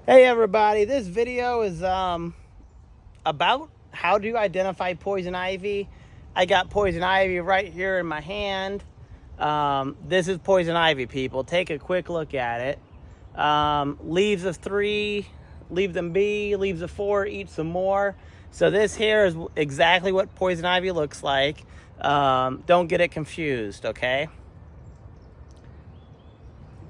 Hey everybody, this video is about how to identify poison ivy. I got poison ivy right here in my hand. This is poison ivy, people. Take a quick look at it. Leaves of 3, leave them be. Leaves of 4, eat some more. So this here is exactly what poison ivy looks like. Don't get it confused, okay?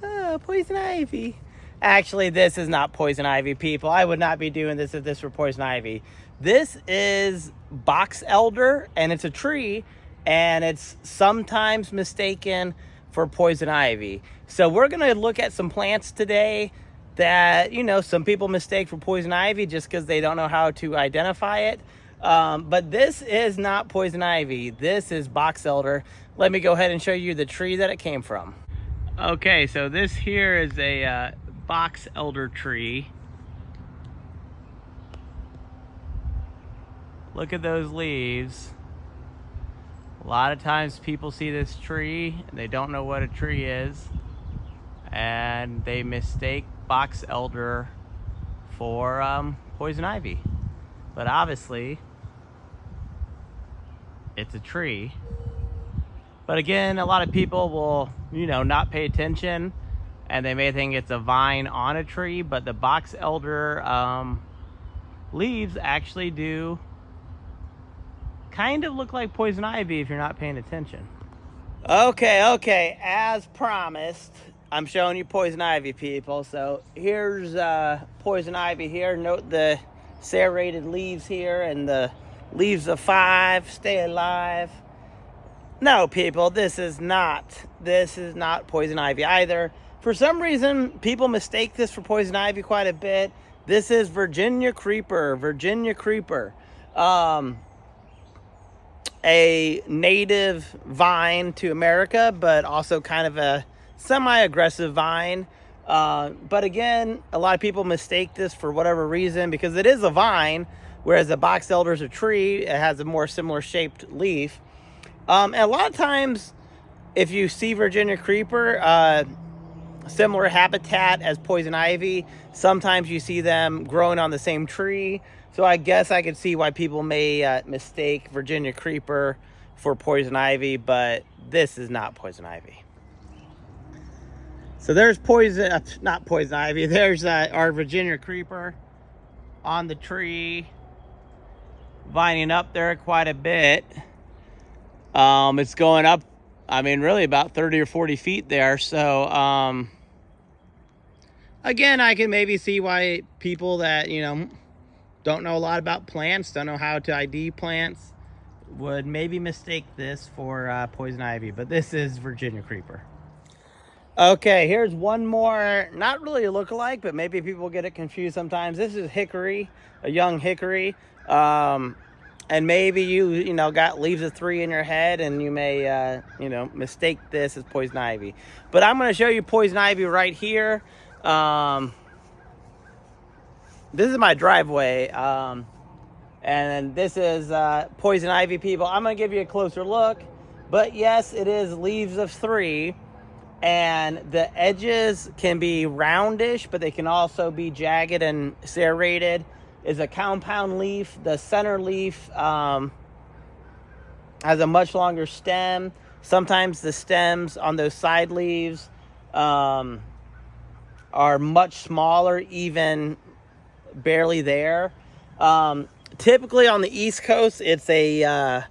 Oh, poison ivy. Actually, this is not poison ivy, people. I would not be doing this if this were poison ivy. This is box elder, and it's a tree, and it's sometimes mistaken for poison ivy. So we're going to look at some plants today that, some people mistake for poison ivy just because they don't know how to identify it. But this is not poison ivy. This is box elder. Let me go ahead and show you the tree that it came from. Okay, so this here is a box elder tree. Look at those leaves. A lot of times people see this tree and they don't know what a tree is, and they mistake box elder for poison ivy. But obviously it's a tree. But again, a lot of people will, not pay attention, and they may think it's a vine on a tree, but the box elder leaves actually do kind of look like poison ivy if you're not paying attention. Okay, as promised, I'm showing you poison ivy, people. So here's poison ivy here. Note the serrated leaves here and the leaves of 5, stay alive. No, people, this is not poison ivy either. For some reason, people mistake this for poison ivy quite a bit. This is Virginia creeper. A native vine to America, but also kind of a semi-aggressive vine. But again, a lot of people mistake this for whatever reason because it is a vine, whereas the box elder is a tree. It has a more similar shaped leaf. And a lot of times, if you see Virginia creeper, similar habitat as poison ivy, sometimes you see them growing on the same tree. So I guess I could see why people may mistake Virginia creeper for poison ivy, but this is not poison ivy. So there's not poison ivy. There's our Virginia creeper on the tree, vining up there quite a bit. It's going up, really about 30 or 40 feet there. So, again, I can maybe see why people that, don't know a lot about plants, don't know how to ID plants, would maybe mistake this for poison ivy. But this is Virginia creeper. Okay, here's one more, not really a lookalike, but maybe people get it confused sometimes. This is hickory, a young hickory. And maybe you got leaves of 3 in your head, and you may, mistake this as poison ivy. But I'm going to show you poison ivy right here. This is my driveway, and this is poison ivy, people. I'm going to give you a closer look. But yes, it is leaves of 3, and the edges can be roundish, but they can also be jagged and serrated. Is a compound leaf. The center leaf has a much longer stem. Sometimes the stems on those side leaves are much smaller, even barely there. Typically on the East Coast, it's a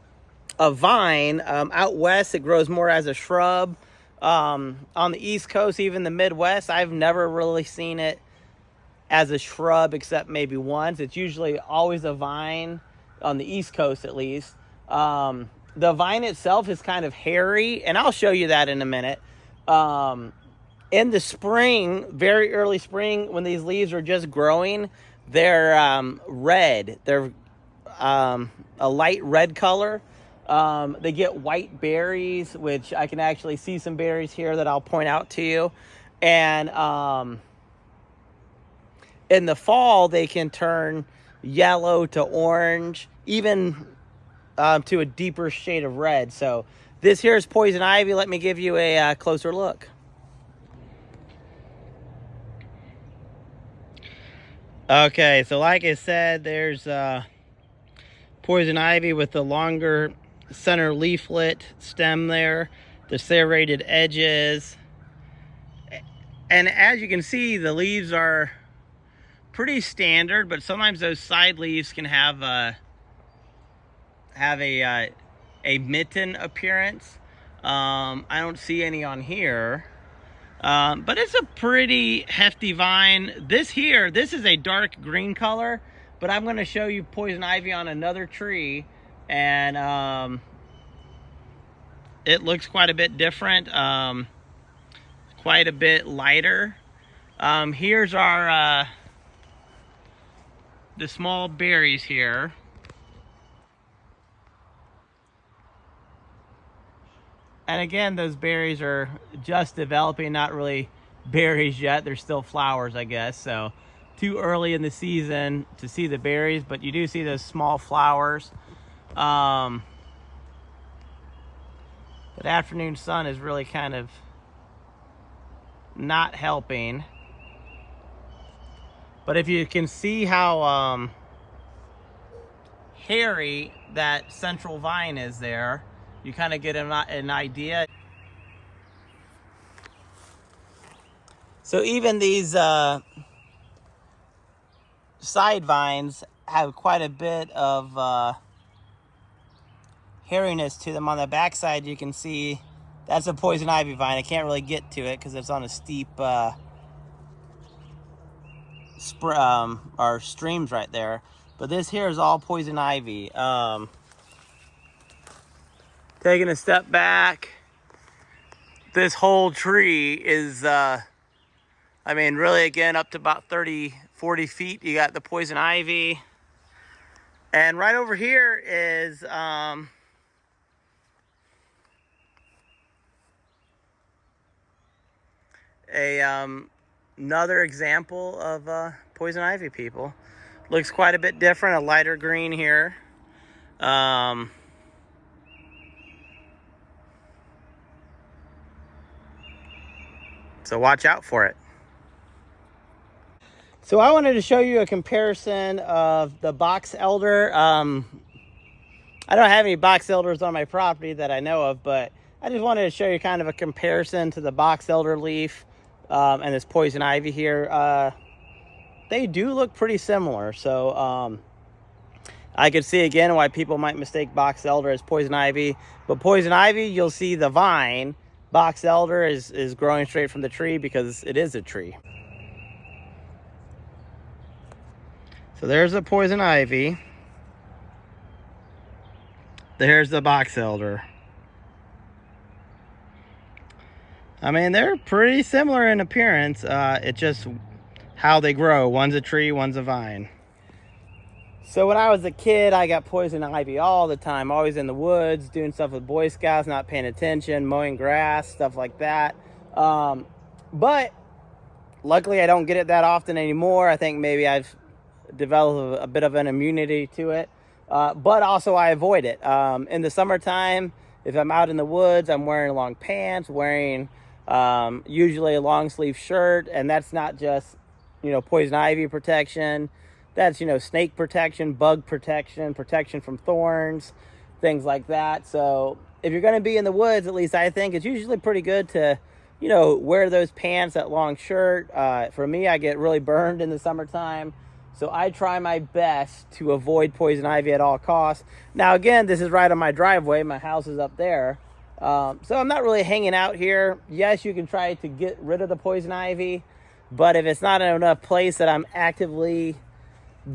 vine. Out west, it grows more as a shrub. On the East Coast, even the Midwest, I've never really seen it as a shrub except maybe once. It's usually always a vine on the East Coast, at least. The vine itself is kind of hairy, and I'll show you that in a minute. In the spring, very early spring, when these leaves are just growing, they're red. They're a light red color. They get white berries, which I can actually see some berries here that I'll point out to you. And in the fall, they can turn yellow to orange, even to a deeper shade of red. So this here is poison ivy. Let me give you a closer look. Okay, so like I said, there's poison ivy with the longer center leaflet stem there, the serrated edges. And as you can see, the leaves are pretty standard, but sometimes those side leaves can have a mitten appearance. I don't see any on here. But it's a pretty hefty vine. This is a dark green color, but I'm going to show you poison ivy on another tree, and it looks quite a bit different, quite a bit lighter. Here's our the small berries here. And again, those berries are just developing, not really berries yet. They're still flowers, I guess. So too early in the season to see the berries, but you do see those small flowers. But afternoon sun is really kind of not helping. But if you can see how hairy that central vine is there, you kind of get an idea. So even these side vines have quite a bit of hairiness to them. On the back side, you can see that's a poison ivy vine. I can't really get to it because it's on a steep or streams right there. But this here is all poison ivy. Taking a step back, this whole tree is, I mean, really, again, up to about 30, 40 feet, you got the poison ivy. And right over here is another example of poison ivy, people. Looks quite a bit different, a lighter green here. So watch out for it. So I wanted to show you a comparison of the box elder. I don't have any box elders on my property that I know of, but I just wanted to show you kind of a comparison to the box elder leaf and this poison ivy here. They do look pretty similar. So I could see again why people might mistake box elder as poison ivy. But poison ivy, you'll see the vine. Box elder is growing straight from the tree because it is a tree. So there's the poison ivy. There's the box elder. I mean, they're pretty similar in appearance. It's just how they grow. One's a tree, one's a vine. So when I was a kid, I got poison ivy all the time, always in the woods, doing stuff with Boy Scouts, not paying attention, mowing grass, stuff like that. But luckily I don't get it that often anymore. I think maybe I've developed a bit of an immunity to it. But also I avoid it. In the summertime, if I'm out in the woods, I'm wearing long pants, wearing usually a long sleeve shirt, and that's not just, poison ivy protection. That's, snake protection, bug protection, protection from thorns, things like that. So if you're going to be in the woods, at least I think it's usually pretty good to, wear those pants, that long shirt. For me, I get really burned in the summertime. So I try my best to avoid poison ivy at all costs. Now, again, this is right on my driveway. My house is up there. So I'm not really hanging out here. Yes, you can try to get rid of the poison ivy. But if it's not in enough place that I'm actively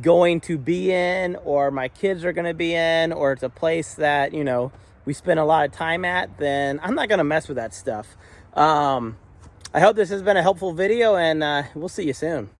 going to be in, or my kids are going to be in, or it's a place that, we spend a lot of time at, then I'm not going to mess with that stuff. I hope this has been a helpful video, and we'll see you soon.